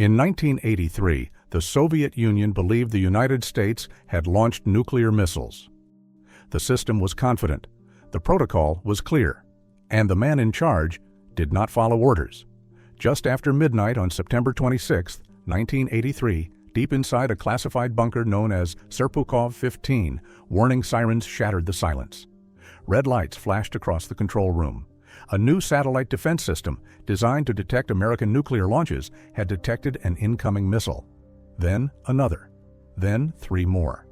In 1983, the Soviet Union believed the United States had launched nuclear missiles. The system was confident, the protocol was clear, and the man in charge did not follow orders. Just after midnight on September 26, 1983, deep inside a classified bunker known as Serpukhov 15, warning sirens shattered the silence. Red lights flashed across the control room. A new satellite defense system designed to detect American nuclear launches had detected an incoming missile. Then another. Then 3 more.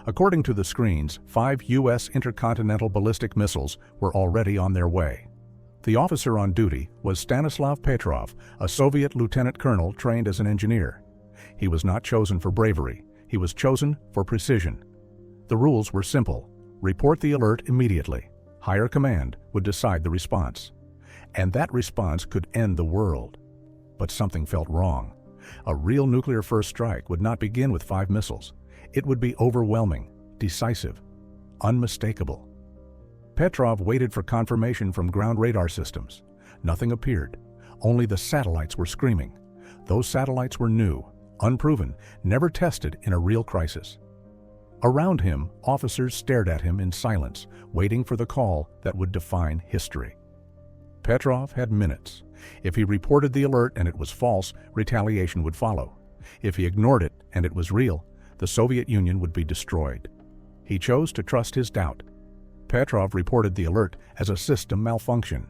According to the screens, 5 U.S. intercontinental ballistic missiles were already on their way. The officer on duty was Stanislav Petrov, a Soviet lieutenant colonel trained as an engineer. He was not chosen for bravery. He was chosen for precision. The rules were simple. Report the alert immediately. Higher command would decide the response. And that response could end the world. But something felt wrong. A real nuclear first strike would not begin with 5 missiles. It would be overwhelming, decisive, unmistakable. Petrov waited for confirmation from ground radar systems. Nothing appeared. Only the satellites were screaming. Those satellites were new, unproven, never tested in a real crisis. Around him, officers stared at him in silence, waiting for the call that would define history. Petrov had minutes. If he reported the alert and it was false, retaliation would follow. If he ignored it and it was real, the Soviet Union would be destroyed. He chose to trust his doubt. Petrov reported the alert as a system malfunction.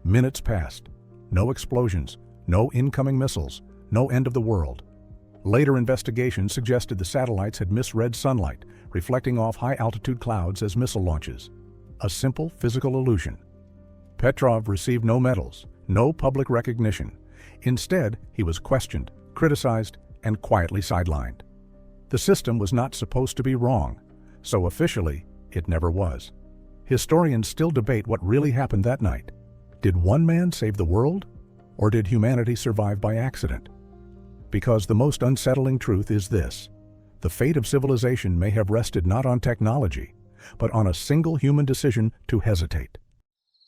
Minutes passed. No explosions, no incoming missiles, no end of the world. Later investigations suggested the satellites had misread sunlight, reflecting off high-altitude clouds as missile launches. A simple physical illusion. Petrov received no medals, no public recognition. Instead, he was questioned, criticized, and quietly sidelined. The system was not supposed to be wrong, so officially, it never was. Historians still debate what really happened that night. Did one man save the world, or did humanity survive by accident? Because the most unsettling truth is this: the fate of civilization may have rested not on technology, but on a single human decision to hesitate.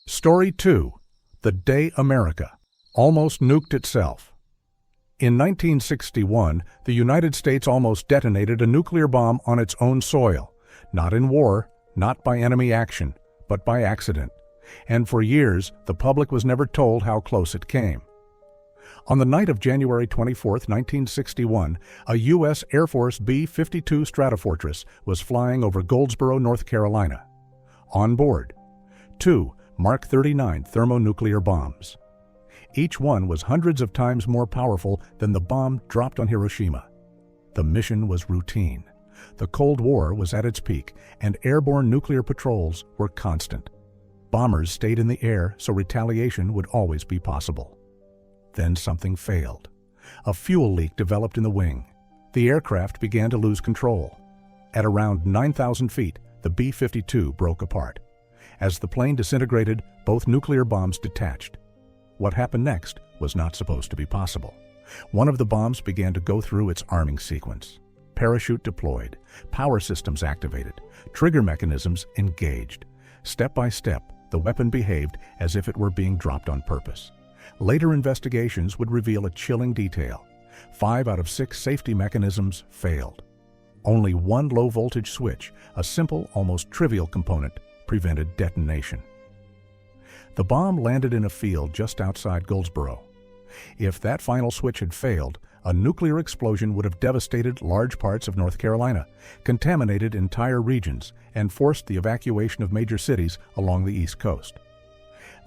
Story 2. The Day America Almost Nuked Itself. In 1961, the United States almost detonated a nuclear bomb on its own soil, not in war, not by enemy action, but by accident. And for years, the public was never told how close it came. On the night of January 24, 1961, a U.S. Air Force B-52 Stratofortress was flying over Goldsboro, North Carolina. On board, 2 Mark 39 thermonuclear bombs. Each one was hundreds of times more powerful than the bomb dropped on Hiroshima. The mission was routine. The Cold War was at its peak, and airborne nuclear patrols were constant. Bombers stayed in the air so retaliation would always be possible. Then something failed. A fuel leak developed in the wing. The aircraft began to lose control. At around 9,000 feet, the B-52 broke apart. As the plane disintegrated, both nuclear bombs detached. What happened next was not supposed to be possible. One of the bombs began to go through its arming sequence. Parachute deployed, power systems activated, trigger mechanisms engaged. Step by step, the weapon behaved as if it were being dropped on purpose. Later investigations would reveal a chilling detail. 5 out of 6 safety mechanisms failed. Only one low-voltage switch, a simple, almost trivial component, prevented detonation. The bomb landed in a field just outside Goldsboro. If that final switch had failed, a nuclear explosion would have devastated large parts of North Carolina, contaminated entire regions, and forced the evacuation of major cities along the East Coast.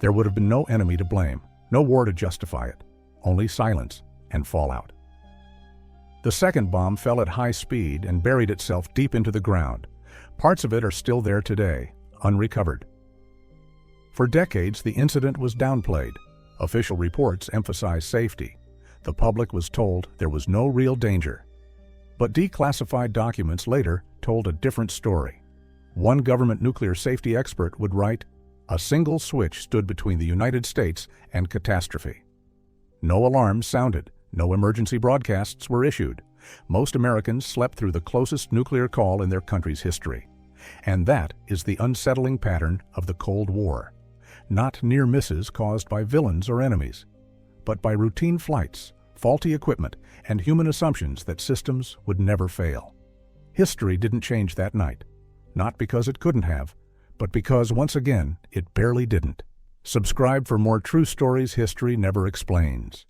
There would have been no enemy to blame, no war to justify it, only silence and fallout. The second bomb fell at high speed and buried itself deep into the ground. Parts of it are still there today, unrecovered. For decades, the incident was downplayed. Official reports emphasized safety. The public was told there was no real danger. But declassified documents later told a different story. One government nuclear safety expert would write, "A single switch stood between the United States and catastrophe." No alarms sounded, no emergency broadcasts were issued. Most Americans slept through the closest nuclear call in their country's history. And that is the unsettling pattern of the Cold War. Not near misses caused by villains or enemies, but by routine flights, faulty equipment and human assumptions that systems would never fail. History didn't change that night, not because it couldn't have, but because, once again, it barely didn't. Subscribe for more true stories history never explains.